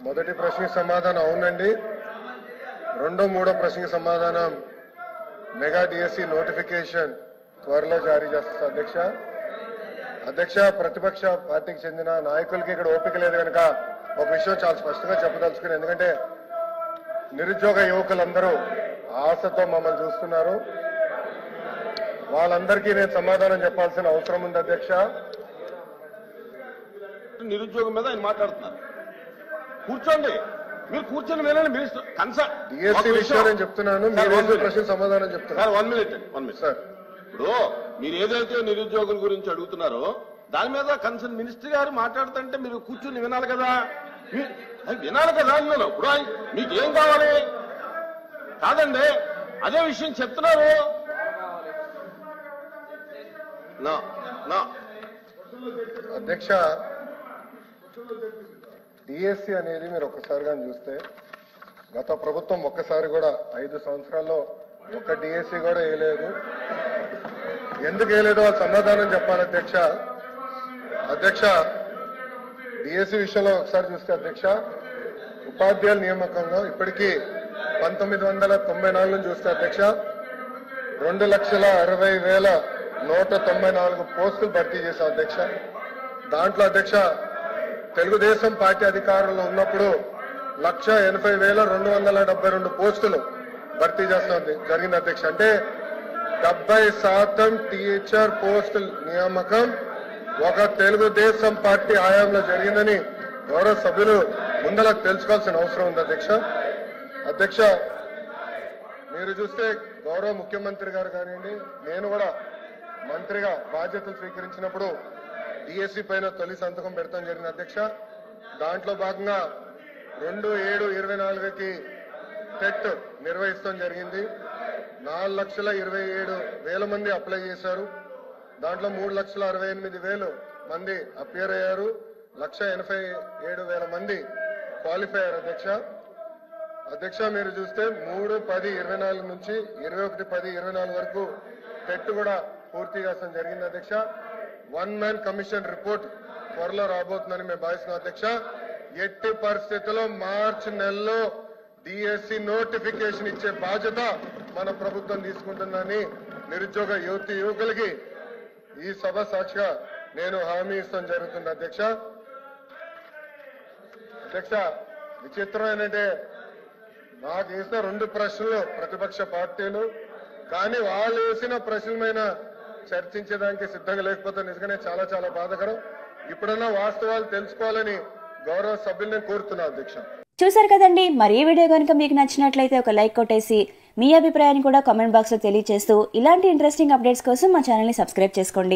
మొదటి ప్రశ్నకి సమాధానం అవునండి. రెండో మూడో ప్రశ్నకి సమాధానం మెగా డిఎస్సి నోటిఫికేషన్ త్వరలో జారీ చేస్తారు అధ్యక్ష. అధ్యక్ష, ప్రతిపక్ష పార్టీకి చెందిన నాయకులకి ఇక్కడ ఓపిక లేదు కనుక ఒక విషయం చాలా స్పష్టంగా చెప్పదలుచుకుని, ఎందుకంటే నిరుద్యోగ యువకులందరూ ఆశతో మమ్మల్ని చూస్తున్నారు. వాళ్ళందరికీ నేను సమాధానం చెప్పాల్సిన అవసరం ఉంది అధ్యక్ష. నిరుద్యోగం మీద ఆయన మాట్లాడుతున్నారు. కూర్చోండి, మీరు కూర్చొని వినండి. మినిస్టర్ డిఎస్సీ విషయం నేను చెప్తున్నాను, మీరు ప్రశ్న సమాధానం చెప్తున్నారు. 1 minute సార్. ఇప్పుడు మీరు ఏదైతే నిరుద్యోగుల గురించి అడుగుతున్నారో దాని మీద కన్సర్న్ మినిస్టర్ గారు మాట్లాడుతుంటే మీరు కూర్చొని వినాలి కదా. వినాలి కదా అన్నాను. ఇప్పుడు మీకేం కావాలి? కాదండి, అదే విషయం చెప్తున్నారు. అధ్యక్ష, డిఎస్సి అనేది మీరు ఒక్కసారిగా చూస్తే గత ప్రభుత్వం ఒక్కసారి కూడా 5 సంవత్సరాల్లో ఒక్క డిఎస్సి కూడా వేయలేదు. ఎందుకు వేయలేదో వాళ్ళు సమాధానం చెప్పాలి అధ్యక్ష. అధ్యక్ష, డిఎస్సి విషయంలో ఒకసారి చూస్తే అధ్యక్ష, ఉపాధ్యాయుల నియామకంలో ఇప్పటికీ 1994 నుంచి చూస్తే అధ్యక్ష 2,60,194 పోస్టులు భర్తీ చేశాం అధ్యక్ష. దాంట్లో అధ్యక్ష తెలుగుదేశం పార్టీ అధికారంలో ఉన్నప్పుడు 1,80,272 పోస్టులు భర్తీ చేస్తాం జరిగింది అధ్యక్ష. అంటే 70% టీచర్ పోస్టుల నియామకం ఒక తెలుగుదేశం పార్టీ హయాంలో జరిగిందని గౌరవ సభ్యులు ముందర తెలుసుకోవాల్సిన అవసరం ఉంది అధ్యక్ష. అధ్యక్ష, మీరు చూస్తే గౌరవ ముఖ్యమంత్రి గారు కానివ్వండి, నేను కూడా మంత్రిగా బాధ్యతలు స్వీకరించినప్పుడు డిఎస్సి పైన తొలి సంతకం పెడతాం జరిగింది అధ్యక్ష. దాంట్లో భాగంగా 2/7/24కి టెట్ నిర్వహిస్తాం జరిగింది. 4,27,000 మంది అప్లై చేశారు. దాంట్లో 3,68,000 మంది అపియర్ అయ్యారు. 1,87,000 మంది క్వాలిఫై అయ్యారు అధ్యక్ష. అధ్యక్ష, మీరు చూస్తే 3/10/24 నుంచి 21/10/24 వరకు టెట్ కూడా పూర్తి చేస్తాం జరిగింది అధ్యక్ష. 1 మ్యాన్ కమిషన్ రిపోర్ట్ త్వరలో రాబోతుందని మేము భావిస్తున్నాం అధ్యక్ష. ఎట్టి పరిస్థితుల్లో మార్చి నెలలో డిఎస్సి నోటిఫికేషన్ ఇచ్చే బాధ్యత మన ప్రభుత్వం తీసుకుంటుందని నిరుద్యోగ యువకులకి ఈ సభ సాక్షిగా నేను హామీ ఇస్తాం జరుగుతుంది అధ్యక్ష. అధ్యక్ష, విచిత్రం ఏంటంటే నాకు వేసిన 2 ప్రశ్నలు ప్రతిపక్ష పార్టీలు, కానీ వాళ్ళు వేసిన ప్రశ్నల మీద చర్చించడానికి సిద్ధంగా లేకపోతే నిజంగానే చాలా చాలా బాధాకరం. ఇప్పుడన్నా వాస్తవాలు తెలుసుకోవాలని గౌరవ సభ్యులను కోరుతున్నా అధ్యక్ష. చూసారు కదండి, మరి ఈ వీడియో కనుక మీకు నచ్చినట్లయితే ఒక లైక్ కొట్టేసి మీ అభిప్రాయాన్ని కూడా కామెంట్ బాక్స్ లో తెలియజేస్తూ ఇలాంటి ఇంట్రెస్టింగ్ అప్డేట్స్ కోసం మా ఛానల్ ని సబ్స్క్రైబ్ చేసుకోండి.